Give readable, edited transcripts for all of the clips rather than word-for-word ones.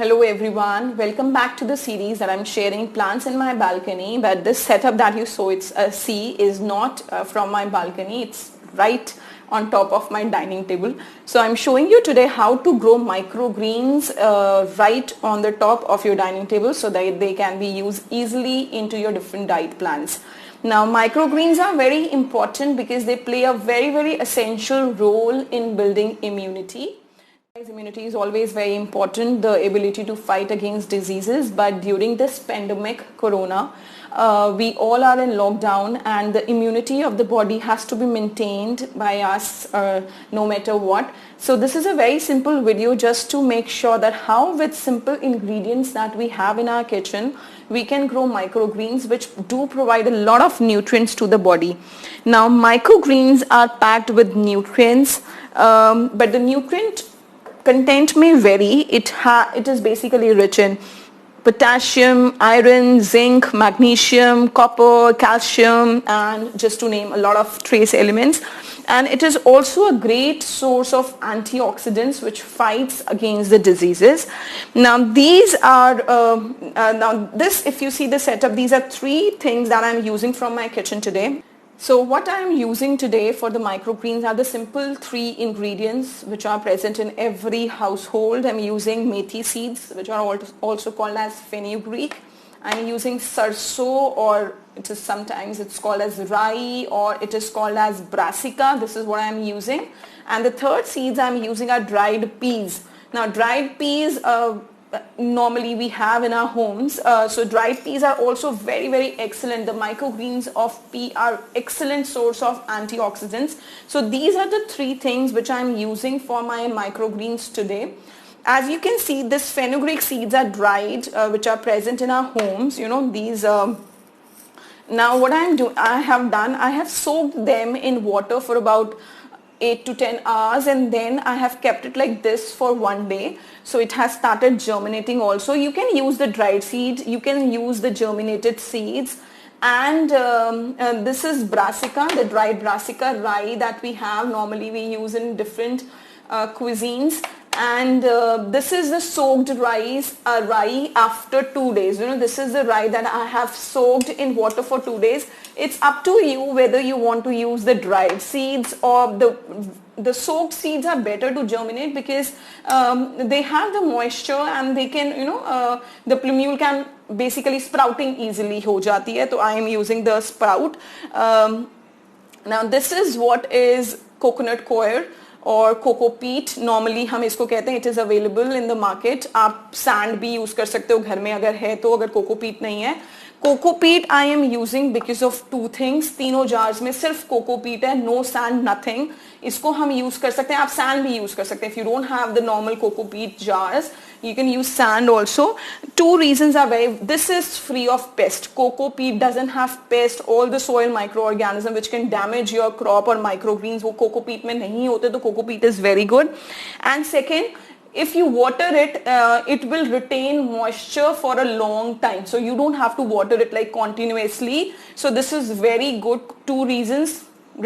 Hello everyone, welcome back to the series that I'm sharing plants in my balcony, but this setup that you see is not from my balcony, it's right on top of my dining table. So I'm showing you today how to grow microgreens right on the top of your dining table so that they can be used easily into your different diet plans. Now microgreens are very important because they play a very essential role in building immunity. Immunity is always very important, the ability to fight against diseases, but during this pandemic corona, we all are in lockdown and the immunity of the body has to be maintained by us no matter what. So this is a very simple video just to make sure that how with simple ingredients that we have in our kitchen, we can grow microgreens which do provide a lot of nutrients to the body. Now microgreens are packed with nutrients, but the nutrient content may vary. It is basically rich in potassium, iron, zinc, magnesium, copper, calcium, and just to name a lot of trace elements. And it is also a great source of antioxidants which fights against the diseases. Now these are, if you see the setup, these are three things that I'm using from my kitchen today. So what I am using today for the microgreens are the simple three ingredients which are present in every household. I'm using methi seeds, which are also called as fenugreek. I'm using sarso, or sometimes it's called as rai, or it is called as brassica. This is what I'm using. And the third seeds I'm using are dried peas. Now dried peas normally we have in our homes, so dried peas are also very excellent. The microgreens of pea are excellent source of antioxidants. So these are the three things which I'm using for my microgreens today. As you can see, this fenugreek seeds are dried, which are present in our homes. You know, these now what I have soaked them in water for about 8 to 10 hours, and then I have kept it like this for one day. So it has started germinating also. You can use the dried seeds, you can use the germinated seeds, and this is brassica, the dried brassica rye that we have. Normally we use in different cuisines. And this is the soaked rye after 2 days. You know, this is the rye that I have soaked in water for 2 days. It's up to you whether you want to use the dried seeds or the soaked seeds are better to germinate because they have the moisture and they can, the plumule can basically sprouting easily ho jati hai. So I am using the sprout. Now this is what is coconut coir और cocoa पीट, normally हम इसको कहते हैं. It is available in the market. आप sand भी use कर सकते हो घर में अगर है तो, अगर कोको पीट नहीं है. कोको पीट I am using because of two things. तीनों जार्स में सिर्फ कोको पीट है, नो सैंड, नथिंग. इसको हम यूज़ कर सकते हैं. आप सैंड भी यूज़ कर सकते हैं. If you don't have the normal coco peat jars, you can use sand also. Two reasons are this is free of pest. Coco peat doesn't have pest. All the soil microorganism which can damage your crop or microgreens, वो coco peat में नहीं होते, तो coco peat is very good. And second, if you water it, it will retain moisture for a long time. So you don't have to water it like continuously. So this is very good. Two reasons: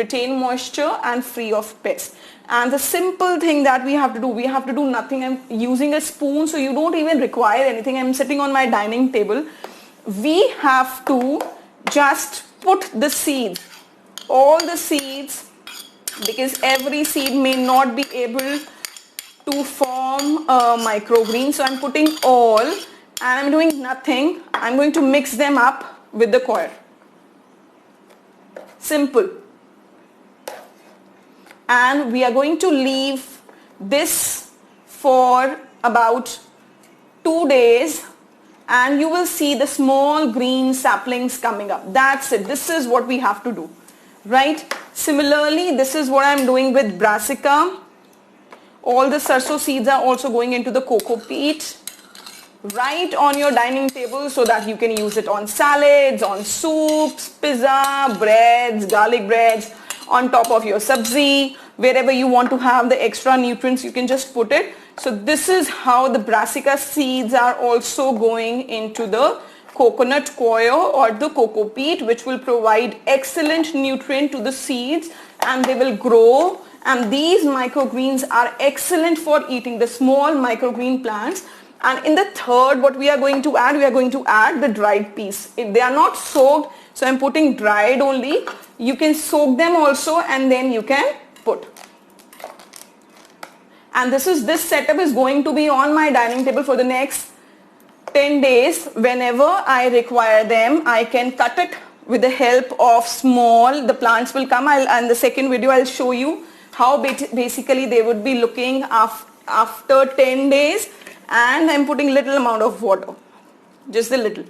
retain moisture and free of pests. And the simple thing that we have to do nothing. I'm using a spoon, so you don't even require anything. I'm sitting on my dining table. We have to just put the seeds, all the seeds, because every seed may not be able to form a microgreen. So I'm putting all, and I'm doing nothing. I'm going to mix them up with the coir. Simple. And we are going to leave this for about 2 days, and you will see the small green saplings coming up. That's it. This is what we have to do, right? Similarly, this is what I'm doing with brassica. All the sarso seeds are also going into the coco peat right on your dining table so that you can use it on salads, on soups, pizza, breads, garlic breads, on top of your sabzi. Wherever you want to have the extra nutrients, you can just put it. So this is how the brassica seeds are also going into the coconut coir or the coco peat, which will provide excellent nutrient to the seeds, and they will grow. And these microgreens are excellent for eating, the small microgreen plants. And in the third, what we are going to add the dried peas. If they are not soaked, so I'm putting dried only. You can soak them also and then you can put. And this setup is going to be on my dining table for the next 10 days. Whenever I require them, I can cut it with the help of the plants will come. And the second video I'll show you how basically they would be looking after 10 days. And I'm putting little amount of water, just a little.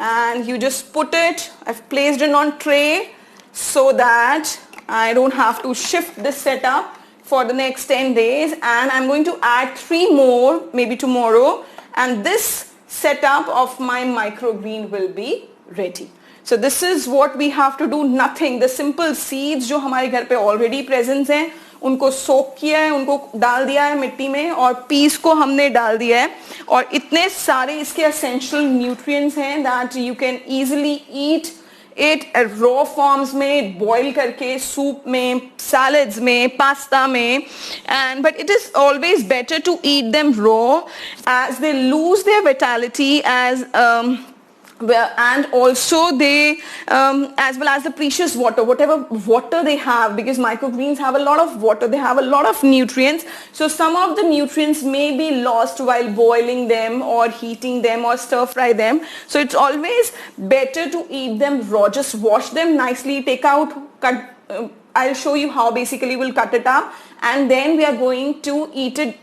And you just put it, I've placed it on tray so that I don't have to shift this setup for the next 10 days. And I'm going to add 3 more maybe tomorrow, and this setup of my microgreen will be ready. So this is what we have to do, nothing. The simple seeds जो हमारे घर पे already present हैं, उनको सोक किया है, उनको डाल दिया है मिट्टी में, और पीस को हमने डाल दिया है, और इतने सारे इसके essential nutrients हैं that you can easily eat it raw forms में, boil करके, soup में, salads में, pasta में, but it is always better to eat them raw as they lose their vitality and also they as well as the precious water, whatever water they have, because microgreens have a lot of water, they have a lot of nutrients, so some of the nutrients may be lost while boiling them or heating them or stir fry them. So it's always better to eat them raw. Just wash them nicely, take out, cut, I'll show you how basically we'll cut it up, and then we are going to eat it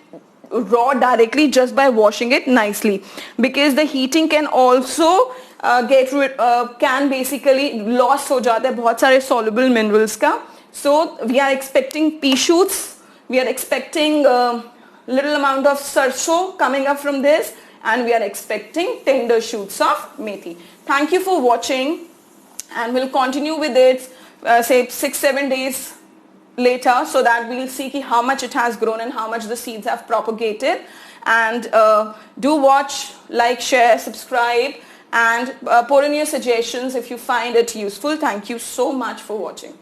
raw directly just by washing it nicely, because the heating can also can basically loss हो जाता है बहुत सारे soluble minerals का. So we are expecting pea shoots, we are expecting little amount of sarso coming up from this, and we are expecting tender shoots of methi. Thank you for watching, and we'll continue with it say 6-7 days later, so that we'll see how much it has grown and how much the seeds have propagated. And do watch, like, share, subscribe, and put in your suggestions if you find it useful. Thank you so much for watching.